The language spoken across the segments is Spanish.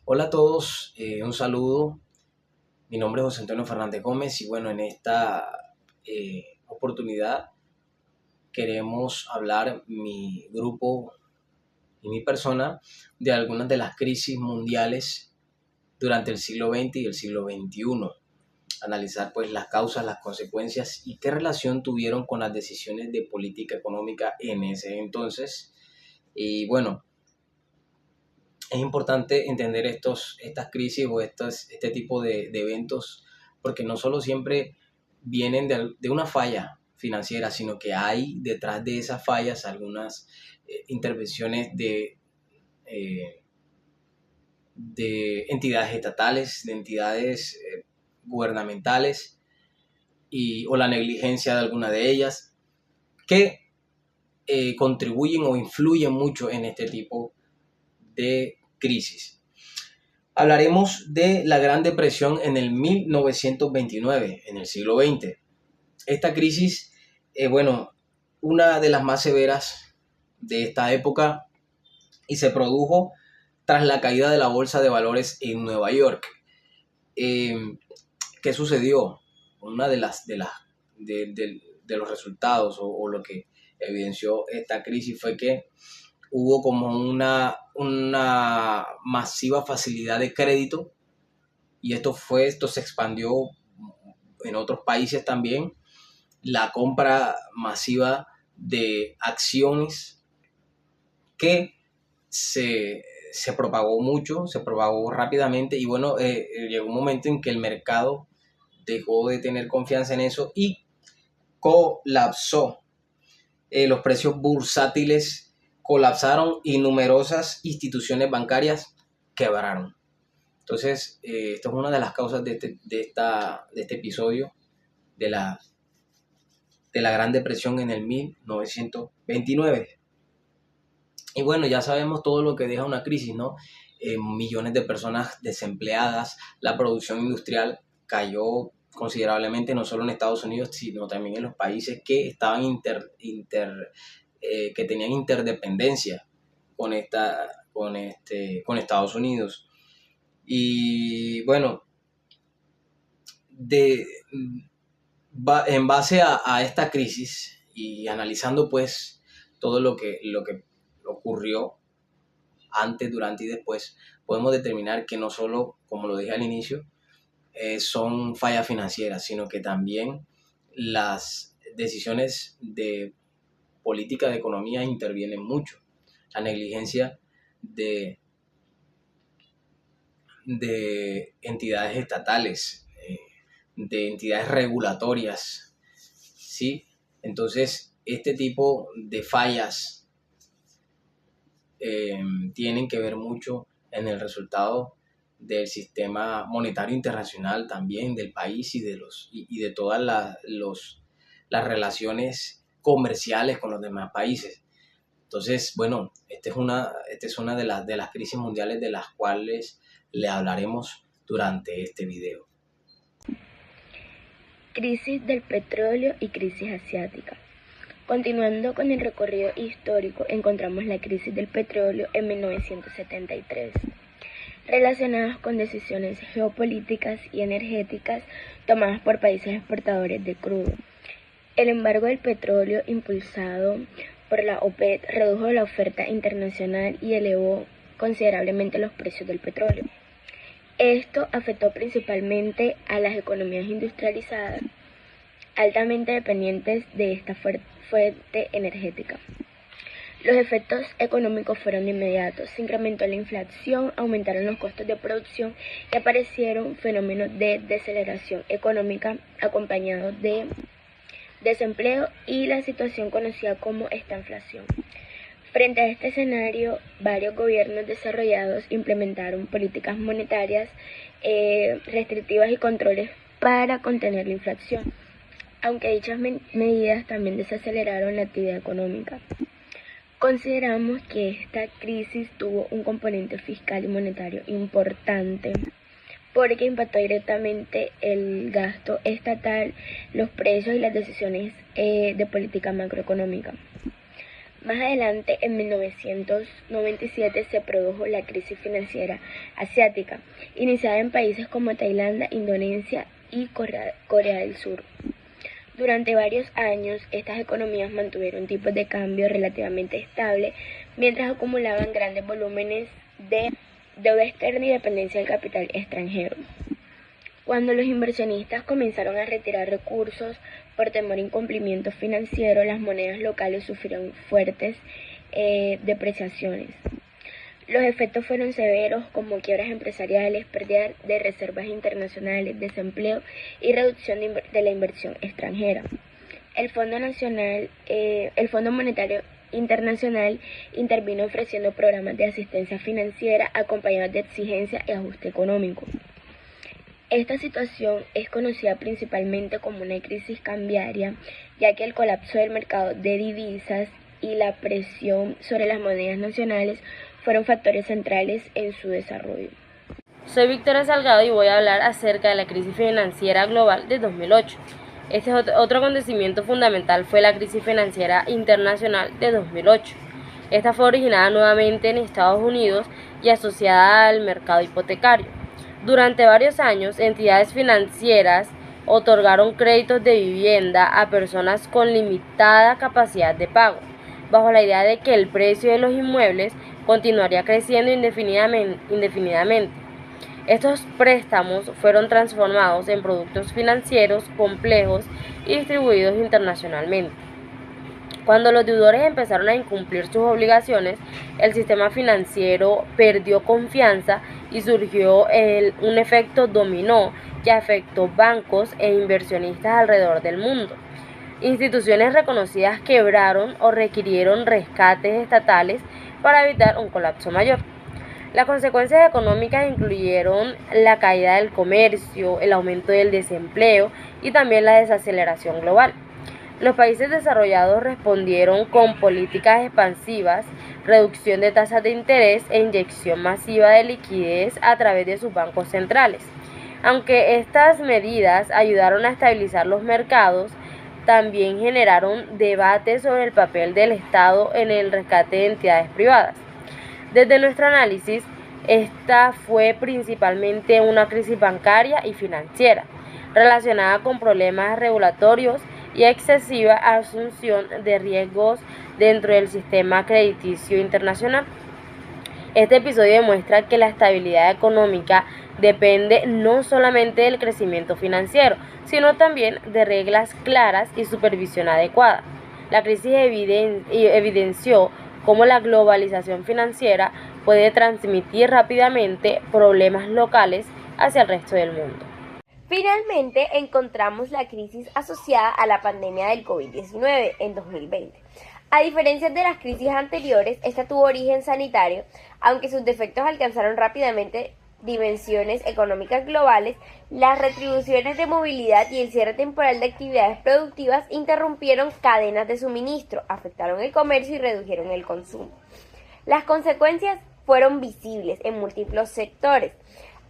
Hola a todos, un saludo. Mi nombre es José Antonio Fernández Gómez y bueno, en esta oportunidad queremos hablar mi grupo y mi persona de algunas de las crisis mundiales durante el siglo XX y el siglo XXI. Analizar pues las causas, las consecuencias y qué relación tuvieron con las decisiones de política económica en ese entonces. Y bueno, es importante entender estas crisis o este tipo de eventos, porque no solo siempre vienen de una falla financiera, sino que hay detrás de esas fallas algunas intervenciones eh, de entidades estatales, de entidades gubernamentales o la negligencia de alguna de ellas, que contribuyen o influyen mucho en este tipo de crisis. Hablaremos de la Gran Depresión en el 1929, en el siglo XX. Esta crisis, una de las más severas de esta época y se produjo tras la caída de la bolsa de valores en Nueva York. ¿Qué sucedió? Una de los resultados o lo que evidenció esta crisis fue que hubo como una masiva facilidad de crédito y esto se expandió en otros países también. La compra masiva de acciones que se propagó mucho, se propagó rápidamente y bueno, llegó un momento en que el mercado dejó de tener confianza en eso y colapsó. Los precios bursátiles colapsaron y numerosas instituciones bancarias quebraron. Entonces, esto es una de las causas de este episodio de la Gran Depresión en el 1929. Y bueno, ya sabemos todo lo que deja una crisis, ¿no? Millones de personas desempleadas, la producción industrial cayó considerablemente, no solo en Estados Unidos, sino también en los países que estaban que tenían interdependencia con Estados Unidos. Y bueno, en base a esta crisis y analizando pues todo lo que ocurrió antes, durante y después, podemos determinar que no solo, como lo dije al inicio, son fallas financieras, sino que también las decisiones de política de economía intervienen mucho. La negligencia de entidades estatales, de entidades regulatorias, ¿sí? Entonces, este tipo de fallas tienen que ver mucho en el resultado del sistema monetario internacional también, del país y de todas las relaciones comerciales con los demás países. Entonces, bueno, esta es una de las crisis mundiales de las cuales le hablaremos durante este video. Crisis del petróleo y crisis asiática. Continuando con el recorrido histórico, encontramos la crisis del petróleo en 1973, relacionadas con decisiones geopolíticas y energéticas tomadas por países exportadores de crudo. El embargo del petróleo impulsado por la OPEP redujo la oferta internacional y elevó considerablemente los precios del petróleo. Esto afectó principalmente a las economías industrializadas, altamente dependientes de esta fuente energética. Los efectos económicos fueron inmediatos, se incrementó la inflación, aumentaron los costos de producción y aparecieron fenómenos de deceleración económica acompañados de desempleo y la situación conocida como estanflación. Frente a este escenario, varios gobiernos desarrollados implementaron políticas monetarias restrictivas y controles para contener la inflación, aunque dichas medidas también desaceleraron la actividad económica. Consideramos que esta crisis tuvo un componente fiscal y monetario importante porque impactó directamente el gasto estatal, los precios y las decisiones de política macroeconómica. Más adelante, en 1997, se produjo la crisis financiera asiática, iniciada en países como Tailandia, Indonesia y Corea del Sur. Durante varios años, estas economías mantuvieron tipos de cambio relativamente estables, mientras acumulaban grandes volúmenes de deuda externa y dependencia del capital extranjero. Cuando los inversionistas comenzaron a retirar recursos por temor a incumplimiento financiero, las monedas locales sufrieron fuertes depreciaciones. Los efectos fueron severos, como quiebras empresariales, pérdida de reservas internacionales, desempleo y reducción de la inversión extranjera. El Fondo Monetario Internacional intervino ofreciendo programas de asistencia financiera acompañados de exigencia y ajuste económico. Esta situación es conocida principalmente como una crisis cambiaria, ya que el colapso del mercado de divisas y la presión sobre las monedas nacionales fueron factores centrales en su desarrollo. Soy Victoria Salgado y voy a hablar acerca de la crisis financiera global de 2008. Este otro acontecimiento fundamental fue la crisis financiera internacional de 2008. Esta fue originada nuevamente en Estados Unidos y asociada al mercado hipotecario. Durante varios años, entidades financieras otorgaron créditos de vivienda a personas con limitada capacidad de pago, bajo la idea de que el precio de los inmuebles continuaría creciendo indefinidamente. Estos préstamos fueron transformados en productos financieros complejos y distribuidos internacionalmente. Cuando los deudores empezaron a incumplir sus obligaciones, el sistema financiero perdió confianza y surgió un efecto dominó que afectó bancos e inversionistas alrededor del mundo. Instituciones reconocidas quebraron o requirieron rescates estatales para evitar un colapso mayor. Las consecuencias económicas incluyeron la caída del comercio, el aumento del desempleo y también la desaceleración global. Los países desarrollados respondieron con políticas expansivas, reducción de tasas de interés e inyección masiva de liquidez a través de sus bancos centrales. Aunque estas medidas ayudaron a estabilizar los mercados, también generaron debates sobre el papel del Estado en el rescate de entidades privadas. Desde nuestro análisis, esta fue principalmente una crisis bancaria y financiera, relacionada con problemas regulatorios y excesiva asunción de riesgos dentro del sistema crediticio internacional. Este episodio demuestra que la estabilidad económica depende no solamente del crecimiento financiero, sino también de reglas claras y supervisión adecuada. La crisis evidenció cómo la globalización financiera puede transmitir rápidamente problemas locales hacia el resto del mundo. Finalmente, encontramos la crisis asociada a la pandemia del COVID-19 en 2020. A diferencia de las crisis anteriores, esta tuvo origen sanitario, aunque sus defectos alcanzaron rápidamente dimensiones económicas globales. Las retribuciones de movilidad y el cierre temporal de actividades productivas interrumpieron cadenas de suministro, afectaron el comercio y redujeron el consumo. Las consecuencias fueron visibles en múltiples sectores.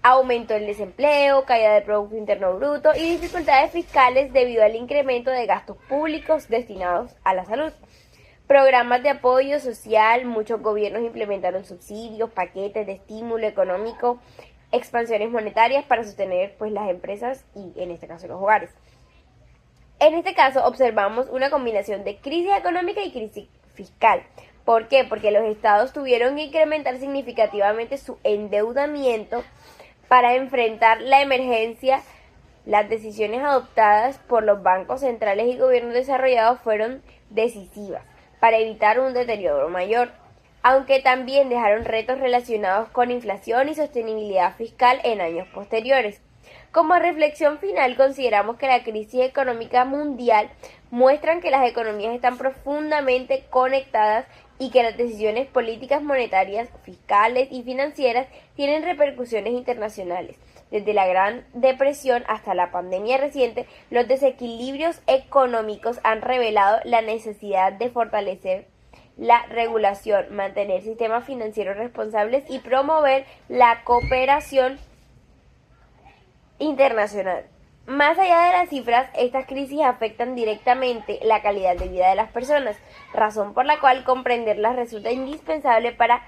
Aumento del desempleo, caída del Producto Interno Bruto y dificultades fiscales debido al incremento de gastos públicos destinados a la salud. Programas de apoyo social, muchos gobiernos implementaron subsidios, paquetes de estímulo económico, expansiones monetarias para sostener las empresas y en este caso los hogares. En este caso observamos una combinación de crisis económica y crisis fiscal. ¿Por qué? Porque los estados tuvieron que incrementar significativamente su endeudamiento para enfrentar la emergencia. Las decisiones adoptadas por los bancos centrales y gobiernos desarrollados fueron decisivas para evitar un deterioro mayor, aunque también dejaron retos relacionados con inflación y sostenibilidad fiscal en años posteriores. Como reflexión final, consideramos que la crisis económica mundial muestran que las economías están profundamente conectadas y que las decisiones políticas monetarias, fiscales y financieras tienen repercusiones internacionales. Desde la Gran Depresión hasta la pandemia reciente, los desequilibrios económicos han revelado la necesidad de fortalecer la regulación, mantener sistemas financieros responsables y promover la cooperación internacional. Más allá de las cifras, estas crisis afectan directamente la calidad de vida de las personas, razón por la cual comprenderlas resulta indispensable para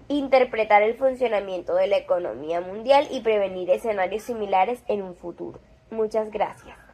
interpretar el funcionamiento de la economía mundial y prevenir escenarios similares en un futuro. Muchas gracias.